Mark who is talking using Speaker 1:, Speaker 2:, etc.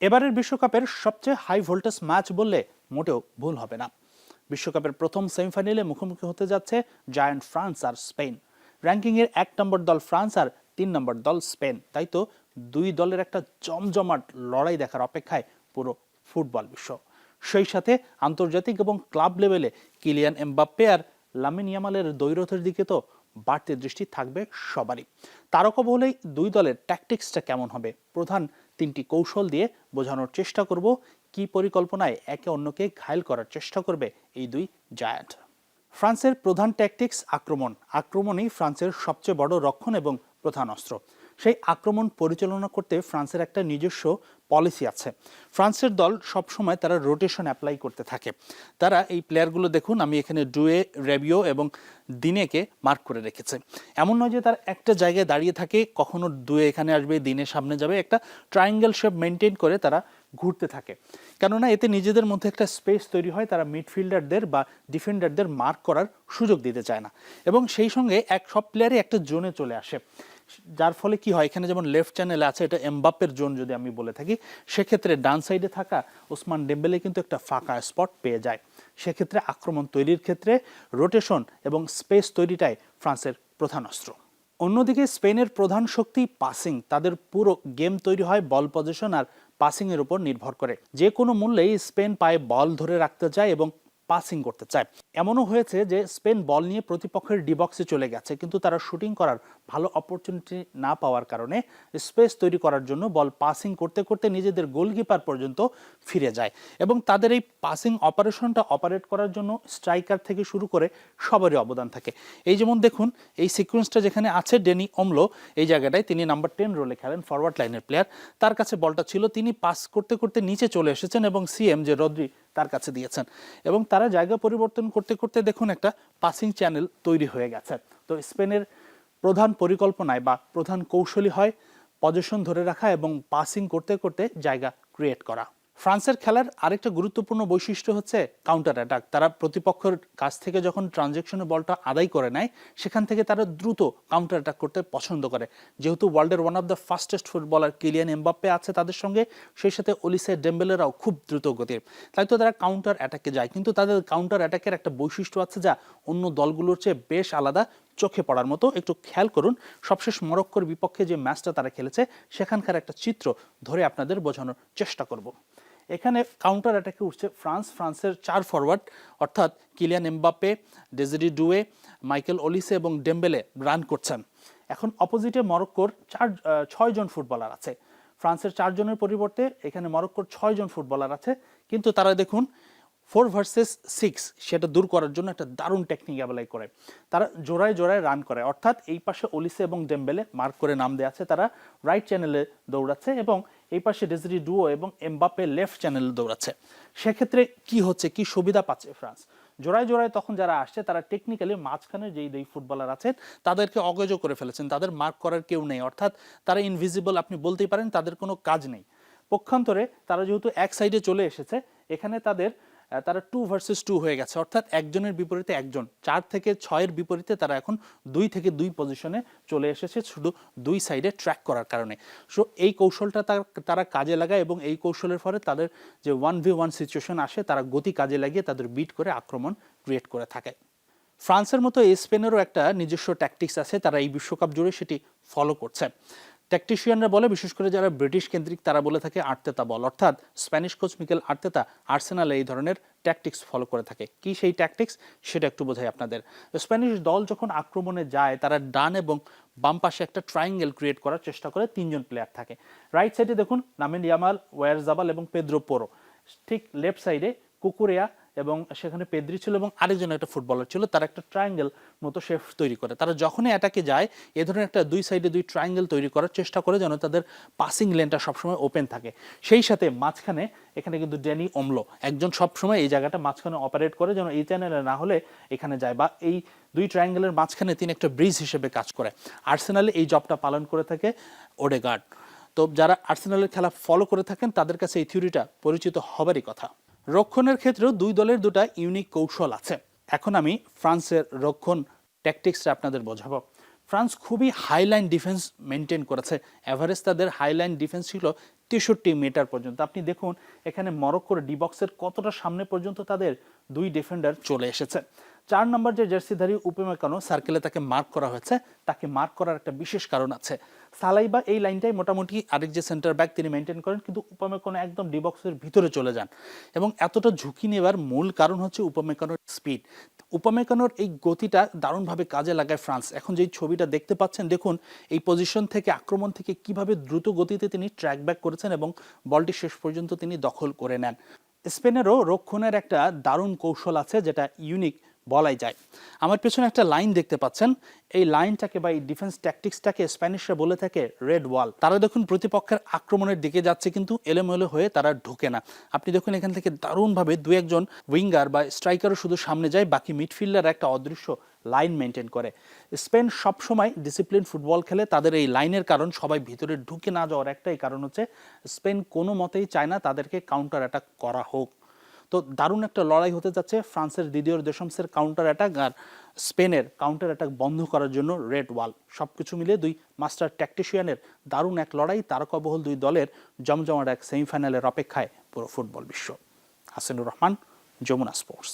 Speaker 1: এবারের বিশ্বকাপের সবচেয়ে হাই ভোল্টেজ ম্যাচ বললে মোটেও ভুল হবে না। বিশ্বকাপের প্রথম সেমিফাইনালে মুখোমুখি হতে যাচ্ছে জায়ান্ট ফ্রান্স আর স্পেন। র্যাঙ্কিংয়ের 1 নম্বর দল ফ্রান্স আর 3 নম্বর দল স্পেন। তাই তো দুই দলের একটা জমজমাট লড়াই দেখার অপেক্ষায় পুরো ফুটবল বিশ্ব। সেই সাথে আন্তর্জাতিক এবং ক্লাব লেভেলে কিলিয়ান এমবাপ্পে আর লামিন ইয়ামালের দ্বৈরথের দিকে তো বাড়তি দৃষ্টি থাকবে সবারই। তারকা বলেই দুই দলের ট্যাকটিক্সটা কেমন হবে, প্রধান 3টি কৌশল দিয়ে বোঝানোর চেষ্টা করব কি পরিকল্পনায় একে অন্যকে ঘায়েল করার চেষ্টা করবে এই দুই জায়ান্ট। ফ্রান্সের প্রধান ট্যাকটিক্স আক্রমণই ফ্রান্সের সবচেয়ে বড় রক্ষণ এবং প্রধান অস্ত্র। সেই আক্রমণ পরিচালনা করতে ফ্রান্সের একটা নিজস্ব পলিসি আছে। ফ্রান্সের দল সবসময় তারা রোটেশন অ্যাপ্লাই করতে থাকে। তারা এই প্লেয়ারগুলো দেখুন, আমি এখানে ডুয়ে, রেবিও এবং দিনেকে মার্ক করে রেখেছে। এমন নয় যে তার একটা জায়গায় দাঁড়িয়ে থাকে, কখনো ডুয়ে এখানে আসবে, দিনের সামনে যাবে, একটা ট্রায়াঙ্গেল শেপ মেনটেন করে তারা ঘুরতে থাকে। কেননা এতে নিজেদের মধ্যে একটা স্পেস তৈরি হয়, তারা মিডফিল্ডারদের বা ডিফেন্ডারদের মার্ক করার সুযোগ দিতে চায় না। এবং সেই সঙ্গে সব প্লেয়ারই একটা জোনে চলে আসে, যার ফলে কি হয়, এখানে যেমন লেফট চ্যানেলে আছে, এটা এমবাপ্পের জোন যদি আমি বলে থাকি, সেক্ষেত্রে ডান সাইডে থাকা ওসমান ডেম্বেলে কিন্তু একটা ফাঁকা স্পট পেয়ে যায়। সেক্ষেত্রে আক্রমণ তৈরির ক্ষেত্রে রোটেশন এবং স্পেস তৈরিটাই ফ্রান্সের প্রধান অস্ত্র। অন্যদিকে স্পেনের প্রধান শক্তি পাসিং। তাদের পুরো গেম তৈরি হয় বল পজিশন আর পাসিংয়ের উপর নির্ভর করে। যে কোনো মূল্যেই স্পেন পায়ে বল ধরে রাখতে চায় এবং পাসিং করতে চায়। এমনও হয়েছে যে স্পেন বল নিয়ে প্রতিপক্ষের ডিবক্সে চলে গেছে, কিন্তু তারা শুটিং করার ভালো অপরচুনিটি না পাওয়ার কারণে স্পেস তৈরি করার জন্য বল পাসিং করতে করতে নিজেদের গোলকিপার পর্যন্ত ফিরে যায়। এবং তাদের এই পাসিং অপারেশনটা অপারেট করার জন্য স্ট্রাইকার থেকে শুরু করে সবারই অবদান থাকে। এই যেমন দেখুন, এই সিকোয়েন্সটা যেখানে আছে, ডেনি ওমলো এই জায়গাটায়, তিনি নাম্বার 10 রোলে খেলেন, ফরওয়ার্ড লাইনের প্লেয়ার। তার কাছে বলটা ছিল, তিনি পাস করতে করতে নিচে চলে এসেছেন এবং সিএম যে রদ্রি তার কাছে দিয়েছেন, এবং তারা জায়গা পরিবর্তন করতে করতে দেখুন একটা পাসিং চ্যানেল তৈরি হয়ে গেছে। তো স্পেনের প্রধান পরিকল্পনায় বা প্রধান কৌশলী হয় পজিশন ধরে রাখা এবং পাসিং করতে করতে জায়গা ক্রিয়েট করা। ফ্রান্সের খেলার আরেকটা গুরুত্বপূর্ণ বৈশিষ্ট্য হচ্ছে কাউন্টার অ্যাটাক। তারা প্রতিপক্ষের কাছ থেকে যখন ট্রানজেকশনে বলটা আদায় করে নেয়, সেখান থেকে তারা দ্রুত কাউন্টার অ্যাটাক করতে পছন্দ করে। যেহেতু ওয়ার্ল্ডের one of the fastest footballer Kylian Mbappe আছে তাদের সঙ্গে, সেই সাথে ওলিসে ডেম্বেলেরাও খুব দ্রুত গতির, তাই তো তারা কাউন্টার অ্যাটাকে যায়। কিন্তু তাদের কাউন্টার অ্যাটাকের একটা বৈশিষ্ট্য আছে যা অন্য দলগুলোর চেয়ে বেশ আলাদা, চোখে পড়ার মতো। একটু খেয়াল করুন, সবশেষ মরক্কোর বিপক্ষে যে ম্যাচটা তারা খেলেছে, সেখানকার একটা চিত্র ধরে আপনাদের বোঝানোর চেষ্টা করব। এখানে কাউন্টার অ্যাটাকে উঠছে ফ্রান্সের 4 ফরওয়ার্ড, অর্থাৎ Kylian Mbappe, Desire Doue, Michael Olise এবং ডেম্বেলে রান করছেন। এখন অপোজিটে মরক্কোর 6 জন ফুটবলার আছে। ফ্রান্সের 4 জনের পরিবর্তে এখানে মরক্কোর 6 জন ফুটবলার আছে, কিন্তু তারা দেখুন 4 ভার্সেস 6 সেটা দূর করার জন্য একটা দারুণ টেকনিক অ্যাপ্লাই করে। তারা জোড়ায় জোড়ায় রান করে, অর্থাৎ এই পাশে ওলিসে এবং ডেম্বেলে মার্ক করে নাম দেওয়া আছে, তারা রাইট চ্যানেলে দৌড়াচ্ছে, এবং এই পাশে ডেজিরি ডুও এবং এমবাপ্পে লেফট চ্যানেলে দৌড়াচ্ছে। সেক্ষেত্রে কি হচ্ছে, কি সুবিধা পাচ্ছে ফ্রান্স? জোড়ায় জোড়ায় তখন যারা আসছে, তারা টেকনিক্যালি মাঝখানে যেই দুই ফুটবলার আছেন তাদেরকে অকেজ করে ফেলেছেন, তাদের মার্ক করার কেউ নেই, অর্থাৎ তারা ইনভিজিবল, আপনি বলতেই পারেন তাদের কোনো কাজ নেই। পক্ষান্তরে তারা যেহেতু এক সাইডে চলে এসেছে, এখানে তারা 2 ভার্সেস 2 হয়ে গেছে, অর্থাৎ একজনের বিপরীতে একজন। 4 থেকে 6-এর বিপরীতে তারা এখন 2 থেকে 2 পজিশনে চলে এসেছে, শুধু দুই সাইডে ট্র্যাক করার কারণে। সো এই কৌশলটা তারা কাজে লাগায়, এবং এই কৌশলের ফলে তাদের যে 1v1 সিচুয়েশন আসে, তারা গতি কাজে লাগিয়ে তাদের বিট করে আক্রমণ ক্রিয়েট করে থাকে। ফ্রান্সের মতো স্পেনেরও একটা নিজস্ব ট্যাকটিক্স আছে, তারা এই বিশ্বকাপ জুড়ে সেটি ফলো করছে। ট্যাকটিশিয়ানরা বলে, বিশেষ করে যারা ব্রিটিশ কেন্দ্রিক, তারা বলে থাকে আর্তেতা বল, অর্থাৎ স্প্যানিশ কোচ মিকেল আর্তেতা আর্সেনালে এই ধরনের ট্যাকটিক্স ফলো করে থাকে। কি সেই ট্যাকটিক্স, সেটা একটু বোঝাই আপনাদের। স্প্যানিশ দল যখন আক্রমণে যায়, তারা ডান এবং বাম পাশে একটা ট্রায়াঙ্গেল ক্রিয়েট করার চেষ্টা করে, 3 জন প্লেয়ার থাকে। রাইট সাইডে দেখুন লামিন ইয়ামাল, ওয়ারজাবাল এবং পেদ্রো পোরো। ঠিক লেফট সাইডে কুকুরেয়া, এবং সেখানে পেদ্রি ছিল এবং আরেকজন একটা ফুটবলার ছিল, তারা একটা ট্রায়াঙ্গেল মতো শেপ তৈরি করে। তারা যখনই অ্যাটাকে যায়, এ ধরনের একটা 2 সাইডে 2 ট্রায়াঙ্গেল তৈরি করার চেষ্টা করে, যেন তাদের পাসিং লেনটা সবসময় ওপেন থাকে। সেই সাথে মাঝখানে এখানে কিন্তু ডেনি ওমলো একজন সবসময় এই জায়গাটা মাঝখানে অপারেট করে, যেন এই চ্যানেলে না হলে এখানে যায়, বা এই 2 ট্রায়াঙ্গেলের মাঝখানে তিনি একটা ব্রিজ হিসেবে কাজ করে। আর্সেনালে এই জবটা পালন করে থাকে ওডেগার্ড। তো যারা আর্সেনালের খেলা ফলো করে থাকেন, তাদের কাছে এই থিওরিটা পরিচিত হবারই কথা। রক্ষণের ক্ষেত্রেও দুই দলের দুটা ইউনিক কৌশল আছে। এখন আমি ফ্রান্সের রক্ষণ ট্যাকটিক্সটা আপনাদের বোঝাবো। ফ্রান্স খুবই হাইলাইন ডিফেন্স মেনটেন করেছে। এভারেজ তাদের হাইলাইন ডিফেন্স ছিল 63 মিটার পর্যন্ত। আপনি দেখুন এখানে মরক্কোর ডি বক্সের কতটা সামনে পর্যন্ত তাদের দুই ডিফেন্ডার চলে এসেছে। 4 নম্বর যে জার্সিধারী উপমেকানো সার্কেলে তাকে মার্ক করা হয়েছে, তাকে মার্ক করার একটা বিশেষ কারণ আছে। সালাইবা এই লাইনটাই মোটামুটি আরেক যে সেন্টার ব্যাক তিনি মেনটেন করেন, কিন্তু উপমেকানো একদম ডি বক্সের ভিতরে চলে যান এবং এতটা ঝুঁকি নেওয়ার মূল কারণ হচ্ছে উপমেকানোর স্পিড। উপমেকানোর এই গতিটা দারুণভাবে কাজে লাগায় ফ্রান্স। এখন যেই ছবিটা দেখতে পাচ্ছেন, দেখুন এই পজিশন থেকে আক্রমণ থেকে কিভাবে দ্রুত গতিতে তিনি ট্র্যাক ব্যাক করেছেন এবং বলটি শেষ পর্যন্ত তিনি দখল করে নেন। স্পেনেরও রক্ষণের একটা দারুণ কৌশল আছে, যেটা ইউনিক বলাই যায়। আমার পেছনে একটা লাইন দেখতে পাচ্ছেন, এই লাইনটাকে বা এই ডিফেন্স ট্যাকটিক্সটাকে স্প্যানিশরা বলে থাকে রেড ওয়াল। তারা দেখুন প্রতিপক্ষের আক্রমণের দিকে যাচ্ছে কিন্তু এলোমেলো হয়ে তারা ঢোকে না। আপনি দেখুন এখান থেকে দারুণভাবে দু একজন উইঙ্গার বা স্ট্রাইকারও শুধু সামনে যায়, বাকি মিডফিল্ডার একটা অদৃশ্য লাইন মেনটেন করে। স্পেন সবসময় ডিসিপ্লিন ফুটবল খেলে, তাদের এই লাইনের কারণ সবাই ভিতরে ঢুকে না যাওয়ার একটাই কারণ হচ্ছে স্পেন কোনো মতেই চায় না তাদেরকে কাউন্টার অ্যাটাক করা হোক। তো দারুণ একটা লড়াই হতে যাচ্ছে ফ্রান্সের দিদিয়র দেশমসের কাউন্টার অ্যাটাক আর স্পেনের কাউন্টার অ্যাটাক বন্ধ করার জন্য রেড ওয়াল। সবকিছু মিলিয়ে দুই মাস্টার ট্যাকটিশিয়ানের দারুণ এক লড়াই, তারকাবহুল দুই দলের জমজমাট এক সেমিফাইনালের অপেক্ষায় পুরো ফুটবল বিশ্ব। হাসিনুর রহমান, যমুনা স্পোর্টস।